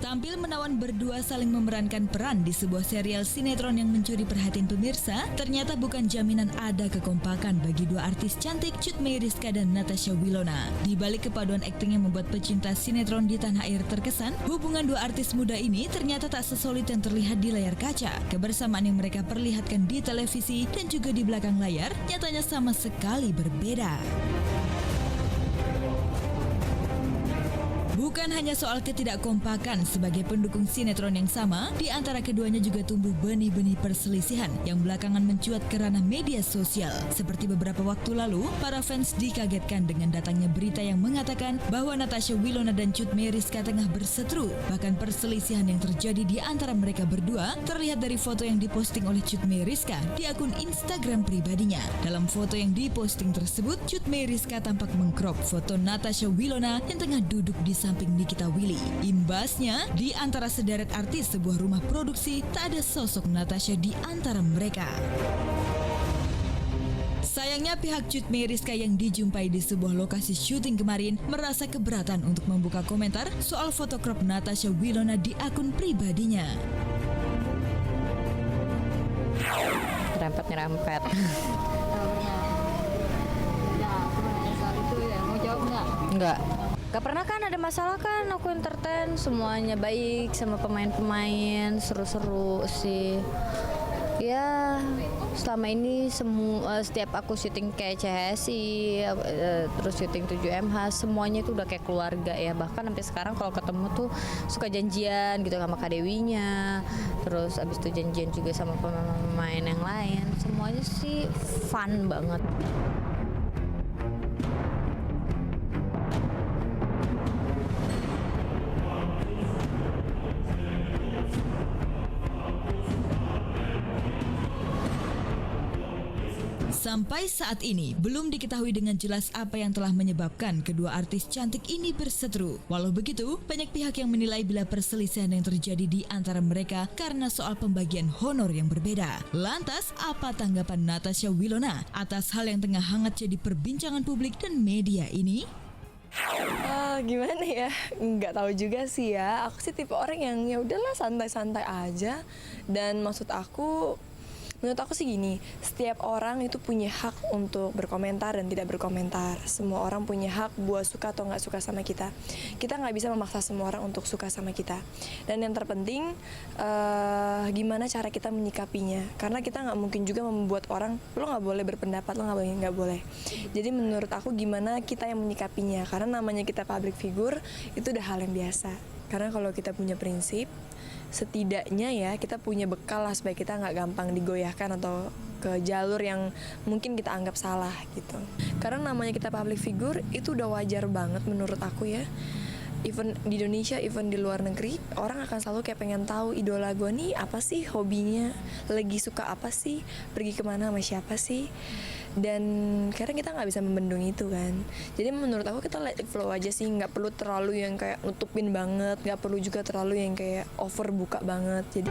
Tampil menawan berdua saling memerankan peran di sebuah serial sinetron yang mencuri perhatian pemirsa, ternyata bukan jaminan ada kekompakan bagi dua artis cantik Cut Meyriska dan Natasha Wilona. Di balik kepaduan akting yang membuat pecinta sinetron di tanah air terkesan, hubungan dua artis muda ini ternyata tak sesolid yang terlihat di layar kaca. Kebersamaan yang mereka perlihatkan di televisi dan juga di belakang layar nyatanya sama sekali berbeda. Bukan hanya soal ketidakkompakan sebagai pendukung sinetron yang sama, di antara keduanya juga tumbuh benih-benih perselisihan yang belakangan mencuat ke ranah media sosial. Seperti beberapa waktu lalu, para fans dikagetkan dengan datangnya berita yang mengatakan bahwa Natasha Wilona dan Cut Meyriska tengah berseteru. Bahkan perselisihan yang terjadi di antara mereka berdua terlihat dari foto yang diposting oleh Cut Meyriska di akun Instagram pribadinya. Dalam foto yang diposting tersebut, Cut Meyriska tampak mengcrop foto Natasha Wilona yang tengah duduk di samping Nikita Willy. Imbasnya, di antara sederet artis sebuah rumah produksi, tak ada sosok Natasha di antara mereka. Sayangnya pihak Cut Meyriska yang dijumpai di sebuah lokasi syuting kemarin merasa keberatan untuk membuka komentar soal foto crop Natasha Wilona di akun pribadinya. Nyerempet. Mau jawab nggak? Enggak. Gak pernah kan ada masalah kan, aku entertain, semuanya baik sama pemain-pemain, seru-seru sih. Ya, selama ini setiap aku syuting kayak CHSI, terus syuting 7MH, semuanya tuh udah kayak keluarga ya. Bahkan sampai sekarang kalau ketemu tuh suka janjian gitu sama Kak Dewinya. Terus abis itu janjian juga sama pemain yang lain. Semuanya sih fun banget. Sampai saat ini, belum diketahui dengan jelas apa yang telah menyebabkan kedua artis cantik ini berseteru. Walau begitu, banyak pihak yang menilai bila perselisihan yang terjadi di antara mereka karena soal pembagian honor yang berbeda. Lantas, apa tanggapan Natasha Wilona atas hal yang tengah hangat jadi perbincangan publik dan media ini? Gimana ya? Nggak tahu juga sih ya. Aku sih tipe orang yang ya udahlah santai-santai aja. Dan maksud aku, menurut aku sih gini, setiap orang itu punya hak untuk berkomentar dan tidak berkomentar. Semua orang punya hak buat suka atau nggak suka sama kita. Kita nggak bisa memaksa semua orang untuk suka sama kita. Dan yang terpenting, gimana cara kita menyikapinya. Karena kita nggak mungkin juga membuat orang, lo nggak boleh berpendapat, lo nggak boleh. Jadi menurut aku gimana kita yang menyikapinya. Karena namanya kita public figure, itu udah hal yang biasa. Karena kalau kita punya prinsip, setidaknya ya kita punya bekal lah supaya kita nggak gampang digoyahkan atau ke jalur yang mungkin kita anggap salah gitu. Karena namanya kita public figure itu udah wajar banget menurut aku ya. Even di Indonesia, even di luar negeri, orang akan selalu kayak pengen tahu idola gue nih apa sih hobinya, lagi suka apa sih, pergi kemana sama siapa sih. Dan kadang kita nggak bisa membendung itu kan. Jadi menurut aku kita let it flow aja sih, nggak perlu terlalu yang kayak nutupin banget, nggak perlu juga terlalu yang kayak over buka banget. Jadi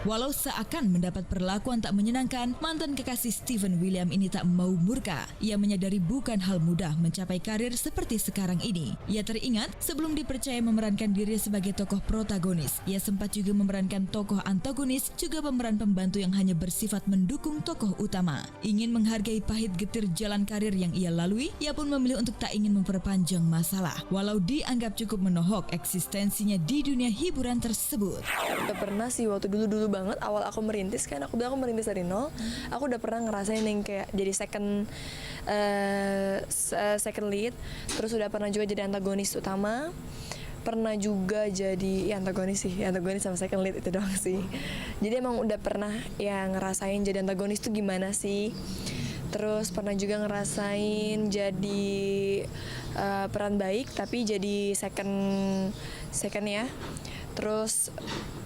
Walau seakan mendapat perlakuan tak menyenangkan, mantan kekasih Steven William ini tak mau murka. Ia menyadari bukan hal mudah mencapai karir seperti sekarang ini. Ia teringat sebelum dipercaya memerankan diri sebagai tokoh protagonis, ia sempat juga memerankan tokoh antagonis, juga pemeran pembantu yang hanya bersifat mendukung tokoh utama. Ingin menghargai pahit getir jalan karir yang ia lalui, ia pun memilih untuk tak ingin memperpanjang masalah. Walau dianggap cukup menohok eksistensinya di dunia hiburan tersebut. udah pernah sih waktu dulu banget awal aku merintis kan, aku merintis dari nol. Aku udah pernah ngerasain yang kayak jadi second lead, terus udah pernah juga jadi antagonis utama, pernah juga jadi antagonis sama second lead itu doang sih. Jadi emang udah pernah yang ngerasain jadi antagonis tuh gimana sih. Terus pernah juga ngerasain jadi peran baik tapi jadi second ya. Terus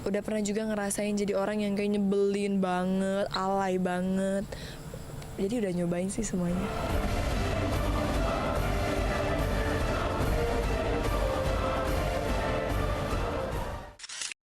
udah pernah juga ngerasain jadi orang yang kayak nyebelin banget, alay banget. Jadi udah nyobain sih semuanya.